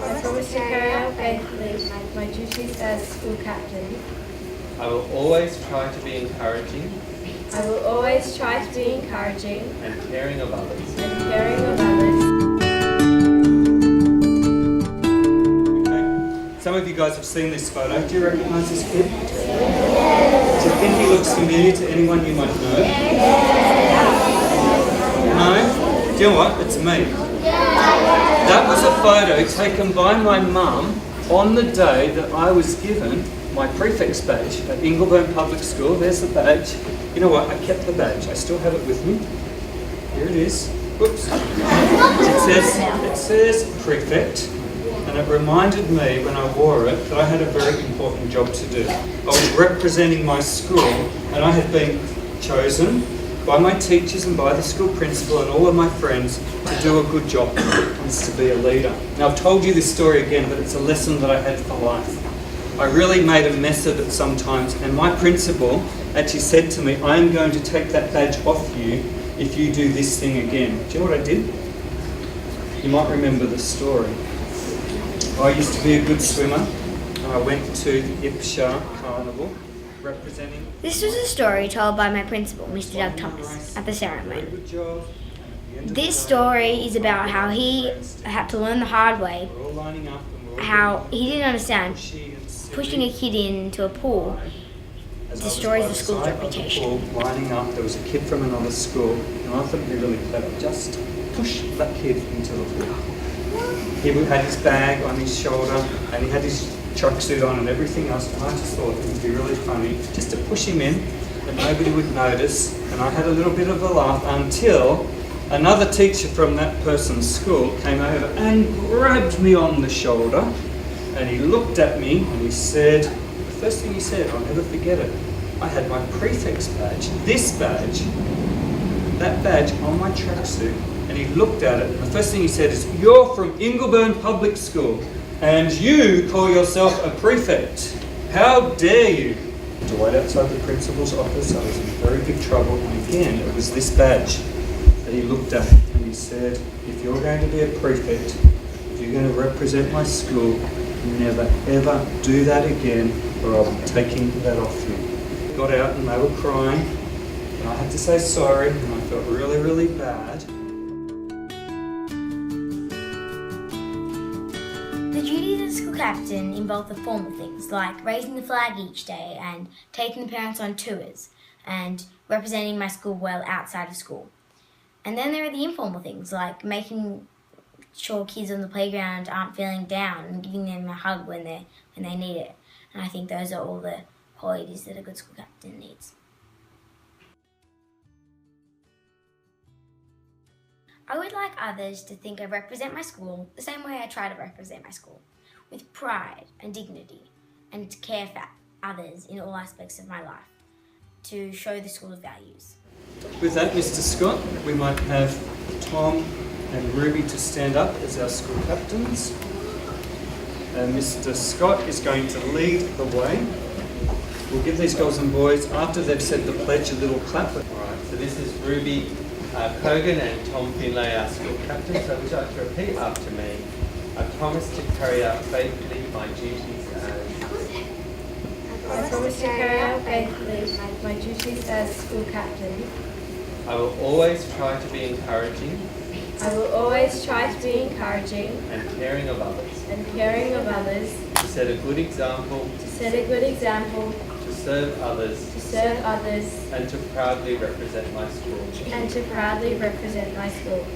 I promise to carry out faithfully my duties as school captain. I will always try to be encouraging I will always try to be encouraging and caring of others. and caring of others. Okay. Some of you guys have seen this photo. Do you recognise this kid? Do you think he looks familiar to anyone you might know? No? Do you know what? It's me. That was a photo taken by my mum on the day that I was given my prefect's badge at Ingleburn Public School. There's the badge. You know what? I kept the badge. I still have it with me. Here it is. Oops. It says prefect, and it reminded me when I wore it that I had a very important job to do. I was representing my school, and I had been chosen by my teachers and by the school principal and all of my friends to do a good job, and to be a leader. Now, I've told you this story again, but it's a lesson that I had for life. I really made a mess of it sometimes, and my principal actually said to me, I am going to take that badge off you if you do this thing again. Do you know what I did? You might remember the story. I used to be a good swimmer, and I went to the Ipsha Carnival representing... This was a story told by my principal, Mr. Doug Thomas, at the ceremony. This story is about how he had to learn the hard way, how he didn't understand pushing a kid into a pool destroys the school's reputation. Lining up, there was a kid from another school, and I thought it'd be really clever. Just push that kid into the pool. He had his bag on his shoulder, and he had his tracksuit on and everything else, and I just thought it would be really funny just to push him in, and nobody would notice. And I had a little bit of a laugh until another teacher from that person's school came over and grabbed me on the shoulder, and he looked at me and he said, the first thing he said, I'll never forget it, I had my prefect's badge, this badge, that badge on my tracksuit, and he looked at it, and the first thing he said is, you're from Ingleburn Public School, and you call yourself a prefect. How dare you? To wait outside the principal's office, I was in very big trouble, and again, it was this badge that he looked at, and he said, if you're going to be a prefect, if you're going to represent my school, never ever do that again, or I'll be taking that off you. Got out and they were crying, and I had to say sorry, and I felt really, really bad. The duties of school captain involve the formal things like raising the flag each day and taking the parents on tours and representing my school well outside of school. And then there are the informal things like making sure kids on the playground aren't feeling down and giving them a hug when they need it. And I think those are all the qualities that a good school captain needs. I would like others to think I represent my school the same way I try to represent my school, with pride and dignity, and to care for others in all aspects of my life, to show the school's values. With that, Mr. Scott, we might have Tom and Ruby to stand up as our school captains. And Mr. Scott is going to lead the way. We'll give these girls and boys, after they've said the pledge, a little clap. Alright, so this is Ruby Cogan and Tom Findlay, our school captain. So would you like to repeat after me? I promise to carry out faithfully my duties as... I promise to carry out faithfully my duties as school captain. I will always try to be encouraging I will always try to be encouraging and caring of others. and caring of others, To set a good example, to set a good example, to serve others, to serve others, and to proudly represent my school. and to proudly represent my school.